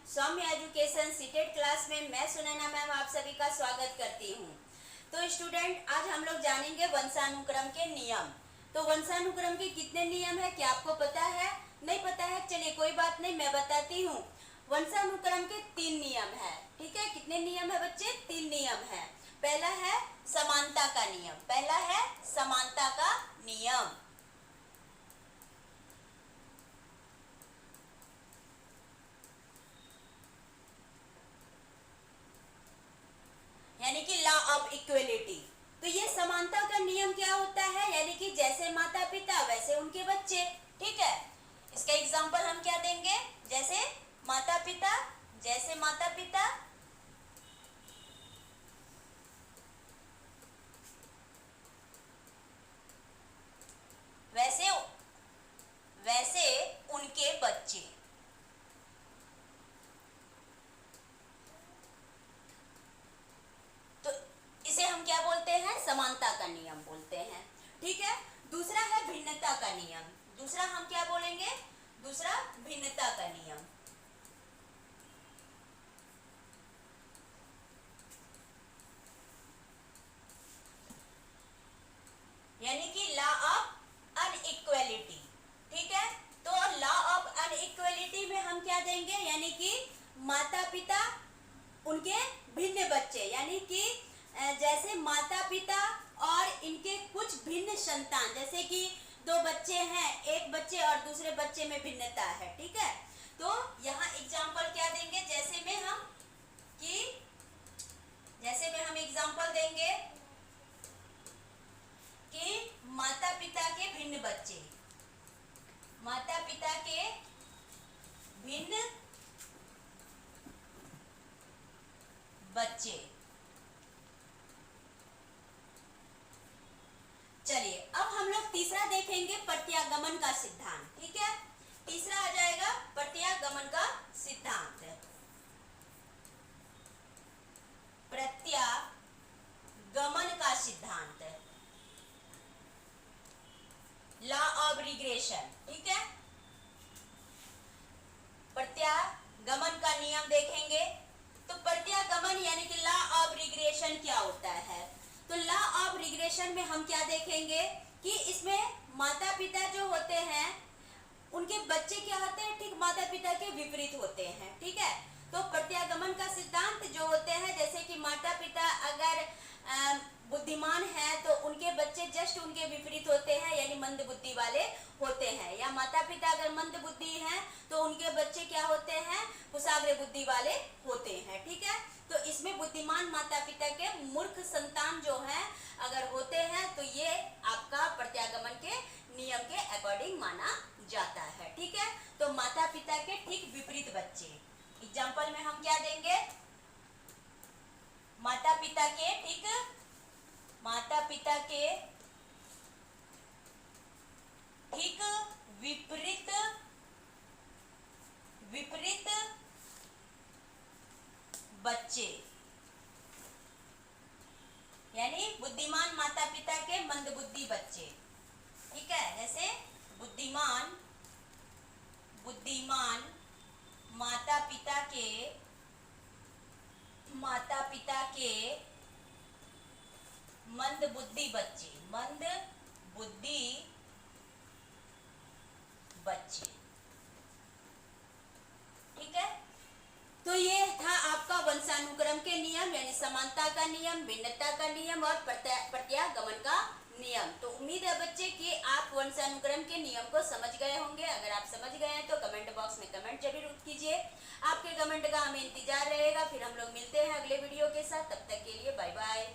सौम्य education seated class में मैं Sunaina ma'am आप सभी का स्वागत करती हूँ। तो स्टूडेंट, आज हम लोग जानेंगे वंशानुक्रम के नियम। तो वंशानुक्रम के कितने नियम है, क्या आपको पता है? नहीं पता है? चलिए कोई बात नहीं, मैं बताती हूँ। वंशानुक्रम के 3 नियम है। ठीक है, कितने नियम है बच्चे? 3 नियम है। पहला है समानता का नियम। पहला है समानता का नियम, यानी कि लॉ ऑफ इक्वलिटी। तो ये समानता का नियम क्या होता है? यानी कि जैसे माता पिता वैसे उनके बच्चे। ठीक है, इसका एग्जांपल हम क्या देंगे? जैसे माता पिता, जैसे माता पिता वैसे वैसे उनके बच्चे। तो इसे हम क्या बोलते हैं? समानता का नियम बोलते हैं। ठीक है, दूसरा है भिन्नता का नियम। दूसरा हम क्या बोलेंगे? दूसरा भिन्नता का नियम, यानी कि लॉ ऑफ अनइक्वलिटी। ठीक है, तो लॉ ऑफ अनइक्वलिटी में हम क्या देंगे? यानी कि माता पिता उनके भिन्न बच्चे, यानी कि जैसे माता पिता और इनके कुछ भिन्न संतान, जैसे कि 2 बच्चे हैं, एक बच्चे और दूसरे बच्चे में भिन्नता है। ठीक है, तो यहाँ एग्जाम्पल क्या देंगे? जैसे में हम एग्जाम्पल देंगे कि माता पिता के भिन्न बच्चे, माता पिता के भिन्न बच्चे। चलिए अब हम लोग तीसरा देखेंगे, प्रत्यागमन का सिद्धांत। ठीक है, तीसरा आ जाएगा प्रत्यागमन का सिद्धांत। प्रत्यागमन का सिद्धांत, लॉ ऑफ रिग्रेशन। ठीक है, प्रत्यागमन का नियम देखेंगे। तो प्रत्यागमन यानी कि लॉ ऑफ रिग्रेशन क्या होता है? तो लॉ ऑफ रिग्रेशन में हम क्या देखेंगे कि इसमें माता पिता जो होते हैं उनके बच्चे क्या होते हैं? ठीक माता पिता के विपरीत होते हैं। ठीक है, तो प्रत्यागमन का सिद्धांत जो होते हैं, जैसे कि माता पिता अगर बुद्धिमान है तो उनके बच्चे जस्ट उनके विपरीत होते हैं, यानी मंद बुद्धि वाले होते हैं। या माता पिता अगर मंद बुद्धि हैं तो उनके बच्चे क्या होते हैं? कुशाग्र बुद्धि वाले होते हैं। ठीक है, तो इसमें बुद्धिमान माता पिता के मूर्ख संतान जो है अगर होते हैं तो ये आपका प्रत्यागमन के नियम के अकॉर्डिंग माना जाता है। ठीक है, तो माता पिता के ठीक विपरीत बच्चे। एग्जाम्पल में हम क्या देंगे? माता पिता के ठीक ठीक विपरीत बच्चे, यानी बुद्धिमान माता पिता के मंदबुद्धि बच्चे। ठीक है, जैसे बुद्धिमान माता पिता के मंदबुद्धि बच्चे। ठीक है, तो ये था आपका वंशानुक्रम के नियम, यानी समानता का नियम, भिन्नता का नियम और प्रत्यागमन का नियम। तो उम्मीद है बच्चे कि आप वंशानुक्रम के नियम को समझ गए होंगे। अगर आप समझ गए हैं तो कमेंट बॉक्स में कमेंट जरूर कीजिए। आपके कमेंट का हमें इंतजार रहेगा। फिर हम लोग मिलते हैं अगले वीडियो के साथ। तब तक के लिए बाय बाय।